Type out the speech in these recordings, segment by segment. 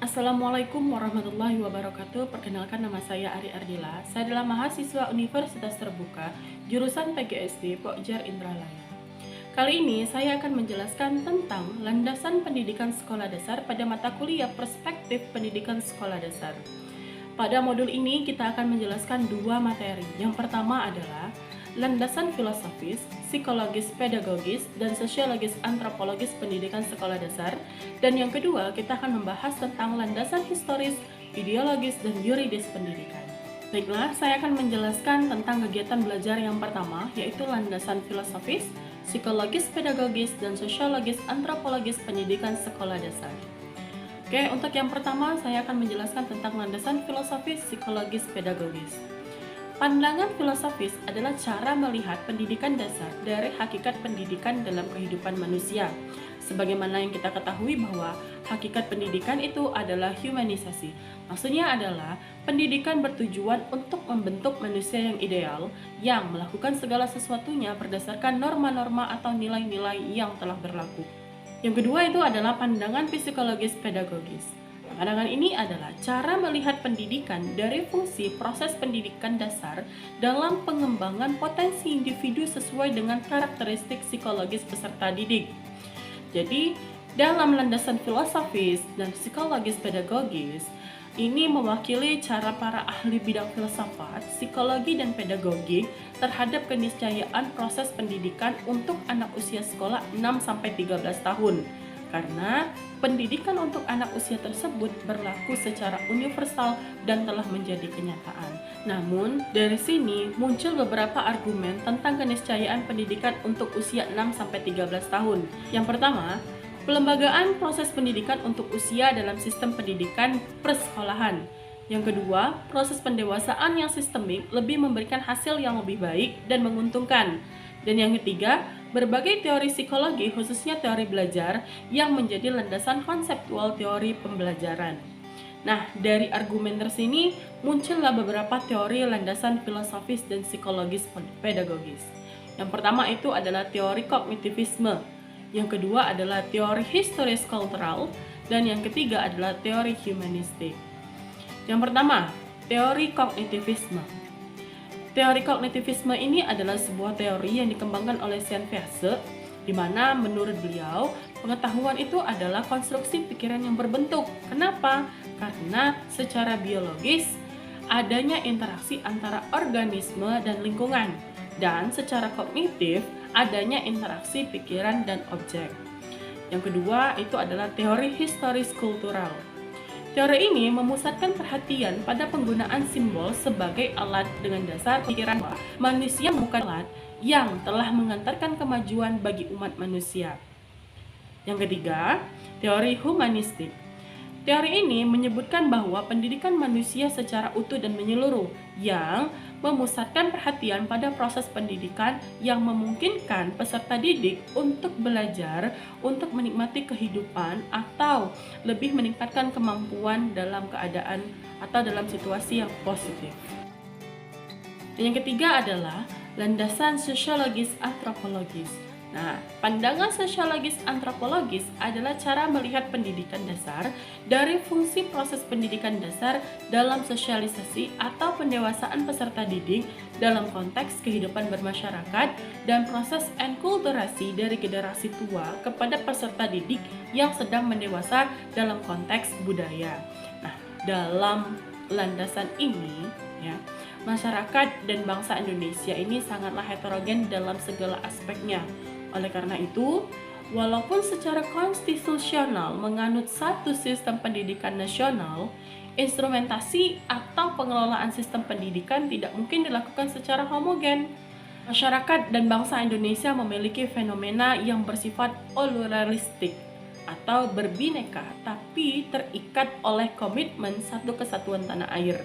Assalamualaikum warahmatullahi wabarakatuh. Perkenalkan, nama saya Ari Ardila. Saya adalah mahasiswa Universitas Terbuka jurusan PGSD Pokjar Indralaya. Kali ini saya akan menjelaskan tentang landasan pendidikan sekolah dasar pada mata kuliah Perspektif Pendidikan Sekolah Dasar. Pada modul ini kita akan menjelaskan dua materi. Yang pertama adalah landasan filosofis, psikologis, pedagogis, dan sosiologis antropologis pendidikan sekolah dasar. Dan yang kedua, kita akan membahas tentang landasan historis, ideologis, dan yuridis pendidikan. Baiklah, saya akan menjelaskan tentang kegiatan belajar yang pertama, yaitu landasan filosofis, psikologis, pedagogis, dan sosiologis antropologis pendidikan sekolah dasar. Oke, untuk yang pertama, saya akan menjelaskan tentang landasan filosofis, psikologis, pedagogis. Pandangan filosofis adalah cara melihat pendidikan dasar dari hakikat pendidikan dalam kehidupan manusia. Sebagaimana yang kita ketahui bahwa hakikat pendidikan itu adalah humanisasi. Maksudnya adalah pendidikan bertujuan untuk membentuk manusia yang ideal, yang melakukan segala sesuatunya berdasarkan norma-norma atau nilai-nilai yang telah berlaku. Yang kedua itu adalah pandangan psikologis pedagogis. Pandangan ini adalah cara melihat pendidikan dari fungsi proses pendidikan dasar dalam pengembangan potensi individu sesuai dengan karakteristik psikologis peserta didik. Jadi, dalam landasan filosofis dan psikologis pedagogis, ini mewakili cara para ahli bidang filsafat, psikologi, dan pedagogik terhadap keniscayaan proses pendidikan untuk anak usia sekolah 6-13 tahun. Karena pendidikan untuk anak usia tersebut berlaku secara universal dan telah menjadi kenyataan. Namun, dari sini muncul beberapa argumen tentang keniscayaan pendidikan untuk usia 6-13 tahun. Yang pertama, pelembagaan proses pendidikan untuk usia dalam sistem pendidikan persekolahan. Yang kedua, proses pendewasaan yang sistemik lebih memberikan hasil yang lebih baik dan menguntungkan. Dan yang ketiga, berbagai teori psikologi, khususnya teori belajar, yang menjadi landasan konseptual teori pembelajaran. Nah, dari argumen tersini muncullah beberapa teori landasan filosofis dan psikologis pedagogis. Yang pertama itu adalah teori kognitivisme, yang kedua adalah teori historis kultural, dan yang ketiga adalah teori humanistik. Yang pertama, teori kognitivisme. Teori kognitivisme ini adalah sebuah teori yang dikembangkan oleh Sean Fierce, di mana menurut beliau pengetahuan itu adalah konstruksi pikiran yang berbentuk. Kenapa? Karena secara biologis adanya interaksi antara organisme dan lingkungan, dan secara kognitif adanya interaksi pikiran dan objek. Yang kedua itu adalah teori historis kultural. Teori ini memusatkan perhatian pada penggunaan simbol sebagai alat dengan dasar pikiran bahwa manusia bukan alat yang telah mengantarkan kemajuan bagi umat manusia. Yang ketiga, teori humanistik. Teori ini menyebutkan bahwa pendidikan manusia secara utuh dan menyeluruh yang memusatkan perhatian pada proses pendidikan yang memungkinkan peserta didik untuk belajar, untuk menikmati kehidupan, atau lebih meningkatkan kemampuan dalam keadaan atau dalam situasi yang positif. Dan yang ketiga adalah landasan sosiologis antropologis. Nah, pandangan sosiologis antropologis adalah cara melihat pendidikan dasar dari fungsi proses pendidikan dasar dalam sosialisasi atau pendewasaan peserta didik dalam konteks kehidupan bermasyarakat dan proses enkulturasi dari generasi tua kepada peserta didik yang sedang mendewasa dalam konteks budaya. Nah, dalam landasan ini, ya, masyarakat dan bangsa Indonesia ini sangatlah heterogen dalam segala aspeknya. Oleh karena itu, walaupun secara konstitusional menganut satu sistem pendidikan nasional, instrumentasi atau pengelolaan sistem pendidikan tidak mungkin dilakukan secara homogen. Masyarakat dan bangsa Indonesia memiliki fenomena yang bersifat pluralistik atau berbineka, tapi terikat oleh komitmen satu kesatuan tanah air,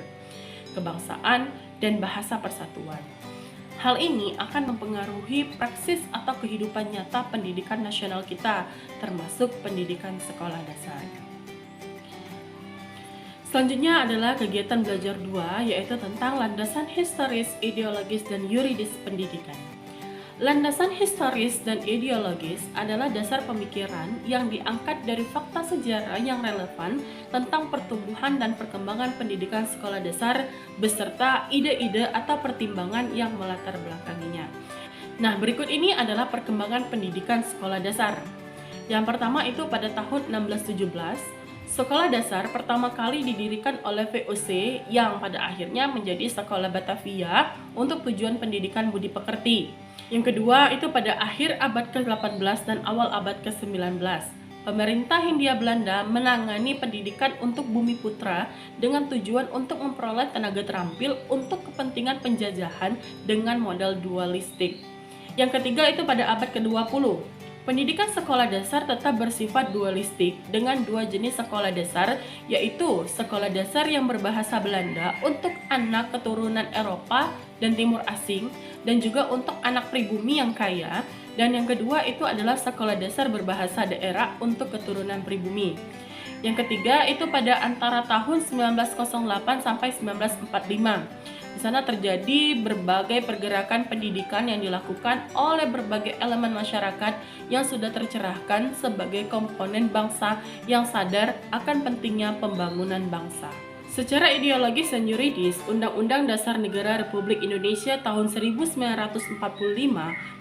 kebangsaan, dan bahasa persatuan. Hal ini akan mempengaruhi praksis atau kehidupan nyata pendidikan nasional kita, termasuk pendidikan sekolah dasar. Selanjutnya adalah kegiatan belajar 2, yaitu tentang landasan historis, ideologis, dan yuridis pendidikan. Landasan historis dan ideologis adalah dasar pemikiran yang diangkat dari fakta sejarah yang relevan tentang pertumbuhan dan perkembangan pendidikan sekolah dasar beserta ide-ide atau pertimbangan yang melatar belakanginya. Nah, berikut ini adalah perkembangan pendidikan sekolah dasar. Yang pertama itu pada tahun 1617, sekolah dasar pertama kali didirikan oleh VOC yang pada akhirnya menjadi Sekolah Batavia untuk tujuan pendidikan budi pekerti. Yang kedua itu pada akhir abad ke-18 dan awal abad ke-19. Pemerintah Hindia Belanda menangani pendidikan untuk bumi putra dengan tujuan untuk memperoleh tenaga terampil untuk kepentingan penjajahan dengan modal dualistik. Yang ketiga itu pada abad ke-20. Pendidikan sekolah dasar tetap bersifat dualistik dengan dua jenis sekolah dasar, yaitu sekolah dasar yang berbahasa Belanda untuk anak keturunan Eropa dan Timur Asing, dan juga untuk anak pribumi yang kaya, dan yang kedua itu adalah sekolah dasar berbahasa daerah untuk keturunan pribumi. Yang ketiga itu pada antara tahun 1908 sampai 1945. Di sana terjadi berbagai pergerakan pendidikan yang dilakukan oleh berbagai elemen masyarakat yang sudah tercerahkan sebagai komponen bangsa yang sadar akan pentingnya pembangunan bangsa. Secara ideologis dan yuridis, Undang-Undang Dasar Negara Republik Indonesia tahun 1945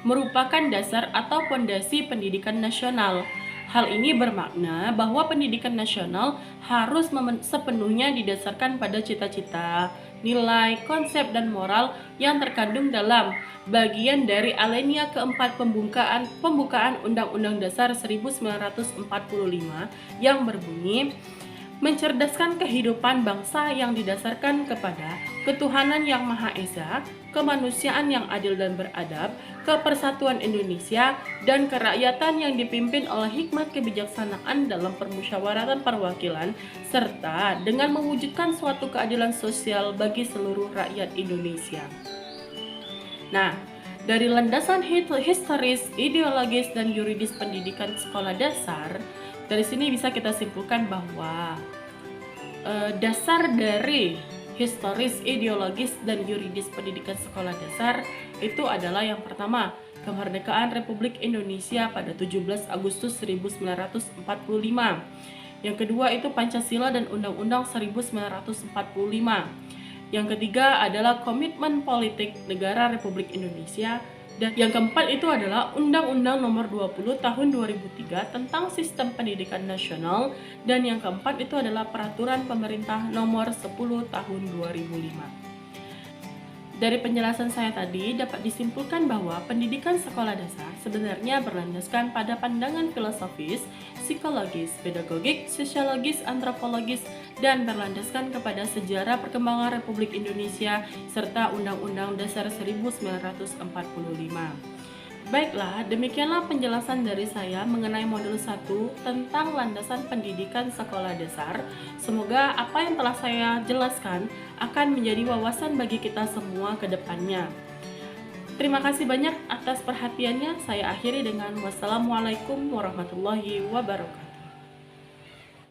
merupakan dasar atau fondasi pendidikan nasional. Hal ini bermakna bahwa pendidikan nasional harus sepenuhnya didasarkan pada cita-cita, nilai, konsep, dan moral yang terkandung dalam bagian dari alinea keempat pembukaan Undang-Undang Dasar 1945 yang berbunyi, mencerdaskan kehidupan bangsa yang didasarkan kepada ketuhanan yang Maha Esa, kemanusiaan yang adil dan beradab, kepersatuan Indonesia, dan kerakyatan yang dipimpin oleh hikmat kebijaksanaan dalam permusyawaratan perwakilan, serta dengan mewujudkan suatu keadilan sosial bagi seluruh rakyat Indonesia. Nah, dari landasan historis, ideologis, dan yuridis pendidikan sekolah dasar, dari sini bisa kita simpulkan bahwa dasar dari historis, ideologis, dan yuridis pendidikan sekolah dasar itu adalah yang pertama, kemerdekaan Republik Indonesia pada 17 Agustus 1945. Yang kedua itu Pancasila dan Undang-Undang 1945. Yang ketiga adalah komitmen politik negara Republik Indonesia. Dan yang keempat itu adalah Undang-Undang Nomor 20 Tahun 2003 tentang Sistem Pendidikan Nasional, dan yang keempat itu adalah Peraturan Pemerintah Nomor 10 Tahun 2005. Dari penjelasan saya tadi dapat disimpulkan bahwa pendidikan sekolah dasar sebenarnya berlandaskan pada pandangan filosofis, psikologis, pedagogik, sosiologis, antropologis, dan berlandaskan kepada sejarah perkembangan Republik Indonesia serta Undang-Undang Dasar 1945. Baiklah, demikianlah penjelasan dari saya mengenai modul 1 tentang landasan pendidikan sekolah dasar. Semoga apa yang telah saya jelaskan akan menjadi wawasan bagi kita semua ke depannya. Terima kasih banyak atas perhatiannya. Saya akhiri dengan wassalamualaikum warahmatullahi wabarakatuh.